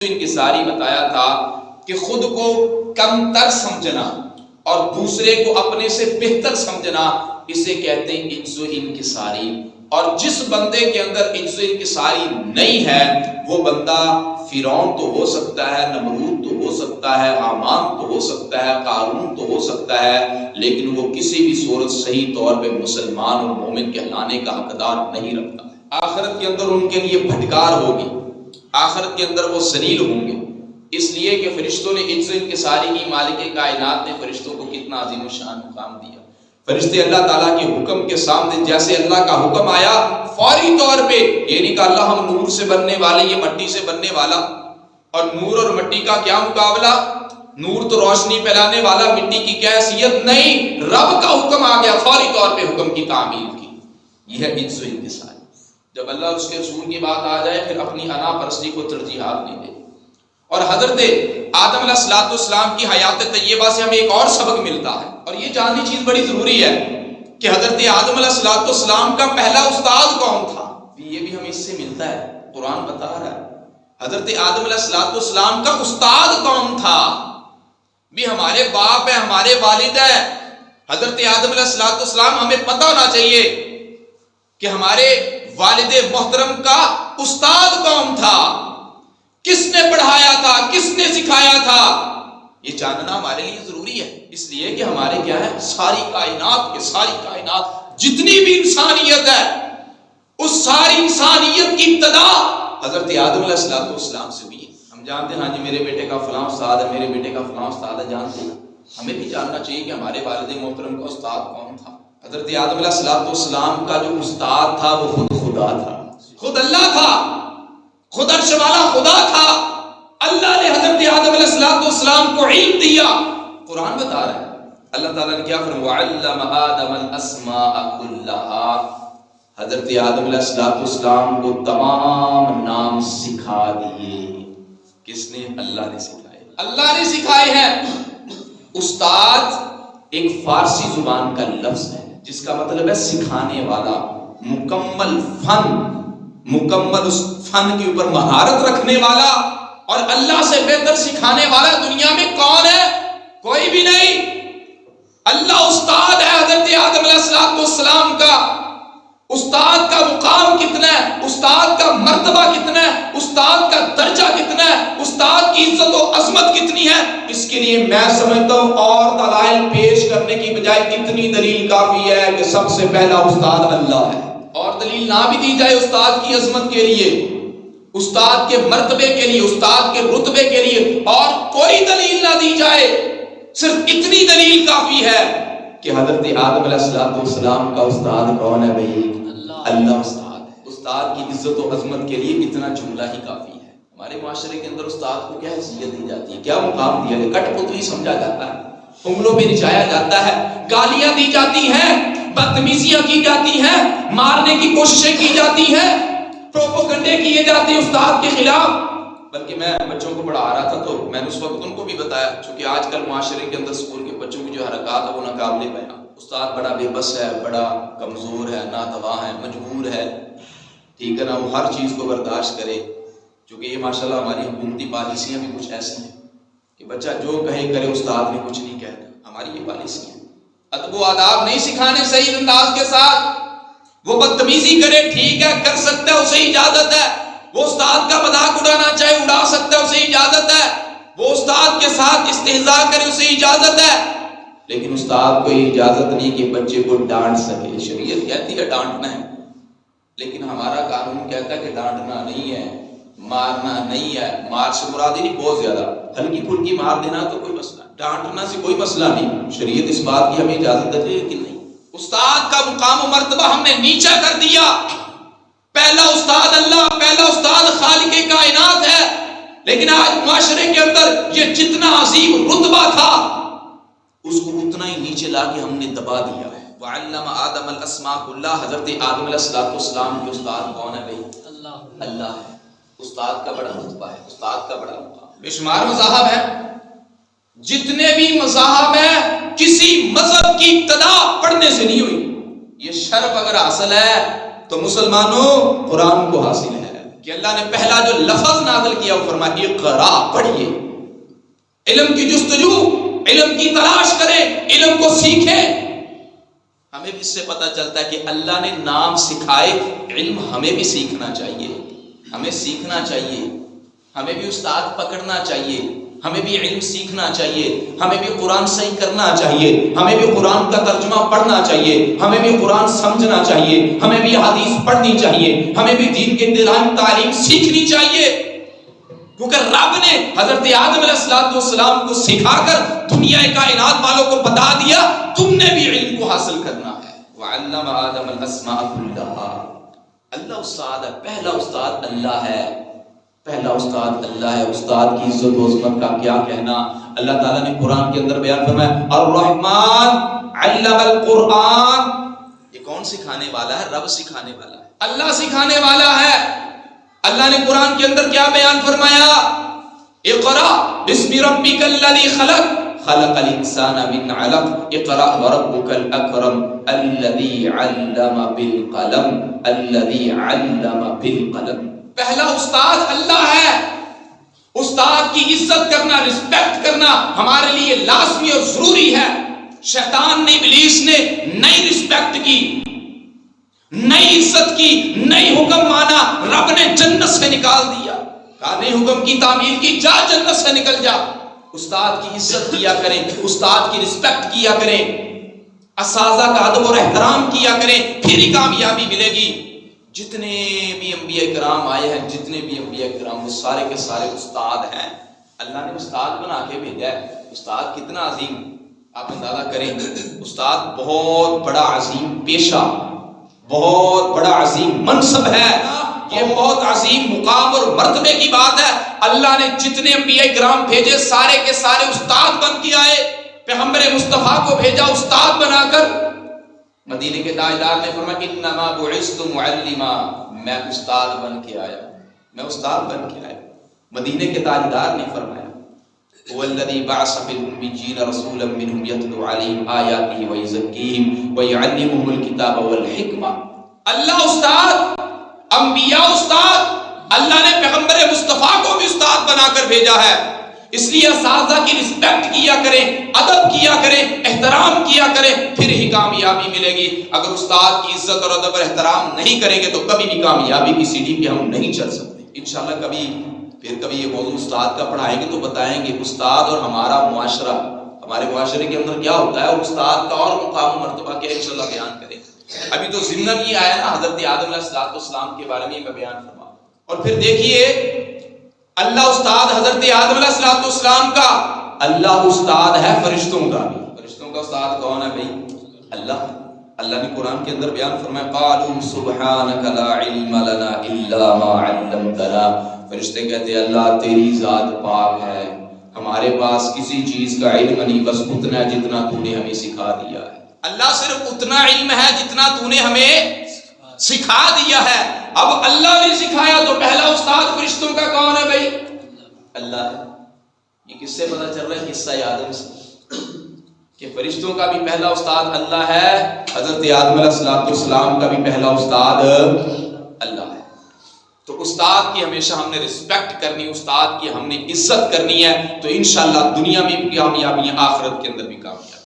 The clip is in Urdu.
انکساری بتایا تھا کہ خود کو کم تر سمجھنا اور دوسرے کو اپنے سے بہتر سمجھنا، اسے کہتے ہیں عجز و انکساری۔ اور جس بندے کے اندر عجز و انکساری نہیں ہے وہ بندہ فرعون تو ہو سکتا ہے، نمرود تو ہو سکتا ہے، حامان تو ہو سکتا ہے، قارون تو ہو سکتا ہے، لیکن وہ کسی بھی صورت صحیح طور پہ مسلمان اور مومن کہلانے کا حقدار نہیں رکھتا۔ آخرت کے اندر ان کے لیے پھٹکار ہوگی، آخرت کے اندر وہ ذلیل ہوں گے، اس لیے کہ فرشتوں نے عجز و انکساری کی۔ مالک کائنات نے فرشتوں کو کتنا عظیم الشان مقام دیا۔ فرشتے اللہ تعالیٰ کے حکم کے سامنے جیسے اللہ کا حکم آیا فوری طور پہ، یہ نہیں کہ اللہ ہم نور سے بننے والے، یہ مٹی سے بننے والا، اور نور اور مٹی کا کیا مقابلہ؟ نور تو روشنی پھیلانے والا، مٹی کی کیا حیثیت؟ نہیں، رب کا حکم آ گیا، فوری طور پہ حکم کی تعمیل کی۔ یہ ہے عجز و انکساری۔ جب اللہ اور اس کے رسول کی بات آ جائے پھر اپنی انا پرستی کو ترجیحات نہیں دے۔ اور حضرت آدم علیہ السلام کی حیات طیبہ سے ہمیں ایک اور سبق ملتا ہے، اور یہ جاننی چیز بڑی ضروری ہے کہ حضرت آدم علیہ السلام کا پہلا استاد کون تھا؟ یہ بھی ہمیں اس سے ملتا ہے، قرآن بتا رہا ہے حضرت آدم علیہ السلام کا استاد کون تھا۔ بھی ہمارے باپ ہیں، ہمارے والد ہیں، حضرت آدم علیہ السلام، ہمیں پتہ ہونا چاہیے کہ ہمارے والد محترم کا استاد کون تھا، کس نے پڑھایا تھا، کس نے سکھایا تھا، یہ جاننا ہمارے لیے ضروری ہے۔ اس لیے کہ ہمارے کیا ہے، ساری کائنات جتنی بھی انسانیت ہے، اس ساری انسانیت کی ابتدا حضرت آدم علیہ السلام سے ہوئی ہے۔ ہم جانتے ہیں ہاں جی میرے بیٹے کا فلاں استاد ہے، میرے بیٹے کا فلاں استاد ہے، جانتے ہیں۔ ہمیں بھی جاننا چاہیے کہ ہمارے والد محترم کا استاد کون تھا۔ حضرت آدم علیہ السلام کا جو استاد تھا وہ خود خدا تھا، خود اللہ تھا، خود عرش والا خدا تھا۔ اللہ نے حضرت آدم علیہ السلام کو علم دیا۔ قرآن بتا رہا ہے اللہ تعالیٰ نے کیا فرمایا، وَعَلَّمَ آدَمَ الْأَسْمَاءَ كُلَّهَا، حضرت آدم علیہ السلام کو تمام نام سکھا دیے۔ کس نے؟ اللہ نے سکھائے، اللہ نے سکھائے ہیں۔ استاد ایک فارسی زبان کا لفظ ہے جس کا مطلب ہے سکھانے والا، مکمل فن، مکمل اس فن کے اوپر مہارت رکھنے والا، اور اللہ سے بہتر سکھانے والا دنیا میں کون ہے؟ کوئی بھی نہیں۔ اللہ استاد ہے حضرت آدم علیہ السلام کا۔ استاد کا مقام کتنا ہے، استاد کا مرتبہ کتنا ہے، استاد کا درجہ کتنا ہے، استاد کی عزت و عظمت کتنی ہے، اس کے لیے میں سمجھتا ہوں اور دلائل پیش کرنے کی بجائے اتنی دلیل کافی ہے کہ سب سے پہلا استاد اللہ ہے۔ اور دلیل نہ بھی دی جائے استاد کی عظمت کے لیے، استاد کے مرتبے کے لیے، استاد کے رتبے کے لیے، اور کوئی دلیل نہ دی جائے، صرف اتنی دلیل کافی ہے کہ حضرت آدم علیہ السلام کا استاد کون ہے بھائی؟ اللہ استاد ہے۔ استاد کی عزت و عظمت کے لیے اتنا جملہ ہی کافی ہے۔ ہمارے معاشرے کے اندر استاد کو کیا حیثیت دی جاتی ہے، کیا مقام دیا گیا؟ کٹ پتلی سمجھا جاتا ہے، انگلوں پہ نچایا جاتا ہے، گالیاں دی جاتی ہیں، بدتمیزیاں کی جاتی ہیں، مارنے کی کوششیں کی جاتی ہیں، پروپیگنڈے کیے جاتے ہیں استاد کے خلاف۔ بلکہ میں بچوں کو پڑھا رہا تھا تو میں نے اس وقت ان کو بھی بتایا، چونکہ آج کل معاشرے کے اندر اسکول کے بچوں کی جو حرکات ہے وہ ناقابل بیان۔ استاد بڑا بے بس ہے، بڑا کمزور ہے، ناتواں ہے، مجبور ہے، ٹھیک ہے نا، وہ ہر چیز کو برداشت کرے۔ چونکہ یہ ماشاءاللہ ہماری حکومتی پالیسیاں بھی کچھ ایسی ہیں کہ بچہ جو کہے کرے، استاد نے کچھ نہیں کہنا، ہماری یہ پالیسی ہے۔ ادب و آداب نہیں سکھانے صحیح انداز کے ساتھ، وہ بدتمیزی کرے، ٹھیک ہے، کر سکتا ہے، اسے اجازت ہے۔ وہ استاد کا مذاق اڑانا چاہے اڑا سکتا ہے، اسے اجازت ہے۔ وہ استاد کے ساتھ استہزاء کرے، اسے اجازت ہے۔ لیکن استاد کو یہ اجازت نہیں کہ بچے کو ڈانٹ سکے۔ شریعت کہتی ہے ڈانٹنا ہے، لیکن ہمارا قانون کہتا ہے کہ ڈانٹنا نہیں ہے، مارنا نہیں ہے۔ مار سے مراد نہیں بہت زیادہ ہلکی پھلکی مار دینا تو کوئی مسئلہ، ڈانٹنا سے کوئی مسئلہ نہیں۔ شریعت اس بات کی ہمیں اجازت ہے کہ نہیں۔ استاد کا مقام و مرتبہ ہم نے نیچا کر دیا۔ پہلا استاد اللہ، پہلا استاد خالق کائنات ہے، لیکن آج معاشرے کے اندر یہ جتنا عظیم رتبہ تھا اس کو اتنا ہی نیچے لا کے ہم نے دبا دیا ہے۔ وَعَلَّمَ آدَمَ الْأَسْمَاءَ كُلَّهَا، حضرت آدم علیہ السلام کے استاد کون ہے بھائی؟ اللہ ہے۔ استاد کا بڑا رتبہ ہے، استاد کا بڑا مقام۔ بے شمار مذاہب ہیں، جتنے بھی مذاہب ہیں کسی مذہب کی ابتدا پڑھنے سے نہیں ہوئی۔ یہ شرف اگر حاصل ہے تو مسلمانوں قرآن کو حاصل ہے، کہ اللہ نے پہلا جو لفظ نازل کیا وہ فرمایا اقرا، پڑھیے، علم کی جستجو، علم کی تلاش کریں، علم کو سیکھیں۔ ہمیں بھی اس سے پتہ چلتا ہے کہ اللہ نے نام سکھائے، علم ہمیں بھی سیکھنا چاہیے، ہمیں سیکھنا چاہیے، ہمیں بھی استاد پکڑنا چاہیے، ہمیں بھی علم سیکھنا چاہیے، ہمیں بھی قرآن صحیح کرنا چاہیے، ہمیں بھی قرآن کا ترجمہ پڑھنا چاہیے، ہمیں بھی قرآن سمجھنا چاہیے، ہمیں بھی حدیث پڑھنی چاہیے، ہمیں بھی دین کے دلائل تعلیم سیکھنی چاہیے، کیونکہ رب نے حضرت آدم علیہ السلام کو سکھا کر دنیا کائنات والوں کو بتا دیا تم نے بھی علم کو حاصل کرنا ہے۔ وعلم آدم الاسماء كلها، اللہ استاد ہے، پہلا استاد اللہ ہے، پہلا استاد اللہ ہے۔ استاد کی عزت و عظمت کا کیا کہنا، اللہ تعالیٰ نے قرآن کے اندر بیان فرمایا الرحمن علم القرآن، یہ کون سکھانے والا ہے؟ رب سکھانے والا ہے، اللہ سکھانے والا ہے۔ اللہ نے قرآن کے اندر کیا بیان فرمایا؟ اقرا بسم ربک الذی خلق خلق الانسان من علق اقرا وربک الاکرم الذی علم بالقلم الذی علم بالقلم۔ پہلا استاد اللہ ہے۔ استاد کی عزت کرنا، رسپیکٹ کرنا ہمارے لیے لازمی اور ضروری ہے۔ شیطان نے، ابلیس نے نئی رسپیکٹ کی، نئی عزت کی، نئی حکم مانا، رب نے جنت سے نکال دیا، کہا نئی حکم کی تعمیل کی، جا جنت سے نکل جا۔ استاد کی عزت کیا کریں، استاد کی رسپیکٹ کیا کریں، اساتذہ کا ادب اور احترام کیا کریں، پھر ہی کامیابی ملے گی۔ جتنے بھی انبیاء کرام آئے ہیں، جتنے بھی انبیاء کرام، وہ سارے کے سارے استاد ہیں، اللہ نے استاد بنا کے بھیجا ہے۔ استاد کتنا عظیم، آپ اندازہ کریں، استاد بہت بڑا عظیم پیشہ، بہت بڑا عظیم منصب ہے، یہ بہت عظیم مقام اور مرتبے کی بات ہے۔ اللہ نے جتنے انبیاء کرام بھیجے سارے کے سارے استاد بن کے آئے۔ پیغمبر مصطفیٰ کو بھیجا استاد بنا کر۔ مدینے کے تاجدار نے فرمایا انما بعثت معلما، میں استاد بن کے آیا، میں استاد بن کے آیا۔ مدینے کے تاجدار نے فرمایا هو الذي بعث في الأميين رسولا منهم يتلو عليهم آياته ويزكيهم ويعلمهم الكتاب والحكمة۔ اللہ استاد، انبیاء استاد، اللہ نے پیغمبر مصطفیٰ کو بھی استاد بنا کر بھیجا ہے۔ اس لیے اساتذہ کی رسپیکٹ کیا کریں، ادب کیا کریں، احترام کیا کریں، پھر ہی کامیابی ملے گی۔ اگر استاد کی عزت اور ادب اور احترام نہیں کریں گے تو کبھی بھی کامیابی کی سیڑھی پہ ہم نہیں چڑھ سکتے۔ انشاءاللہ کبھی یہ موضوع استاد کا پڑھائیں گے تو بتائیں گے استاد اور ہمارا معاشرہ، ہمارے معاشرے کے اندر کیا ہوتا ہے، اور استاد کا اور مقام و مرتبہ کیا، انشاءاللہ بیان کریں۔ ابھی تو ضمن یہ آیا نا حضرت آدم علیہ السلام کے بارے میں بیان فرما، اور پھر دیکھیے اللہ استاد حضرت آدم علیہ السلام کا، اللہ استاد ہے فرشتوں کا بھی۔ فرشتوں کا استاد کون ہے بھائی؟ اللہ۔ اللہ نے قرآن کے اندر بیان فرمایا قالوا سبحانک لا علم لنا الا ما علمتنا، فرشتے کہتے ہیں اللہ تیری ذات پاک ہے، ہمارے پاس کسی چیز کا علم نہیں، بس اتنا ہے جتنا تو نے ہمیں سکھا دیا ہے۔ اللہ صرف اتنا علم ہے جتنا تو نے ہمیں سکھا دیا ہے۔ اب اللہ نے سکھایا تو پہلا استاد فرشتوں کا کون ہے بھائی؟ اللہ ہے۔ یہ کس سے پتہ چل رہا ہے؟ قصہ آدم سے، کہ فرشتوں کا بھی پہلا استاد اللہ ہے، حضرت آدم علیہ السلام کا بھی پہلا استاد اللہ ہے۔ تو استاد کی ہمیشہ ہم نے رسپیکٹ کرنی، استاد کی ہم نے عزت کرنی ہے، تو انشاءاللہ دنیا میں بھی کامیابی، آخرت کے اندر بھی کامیابی۔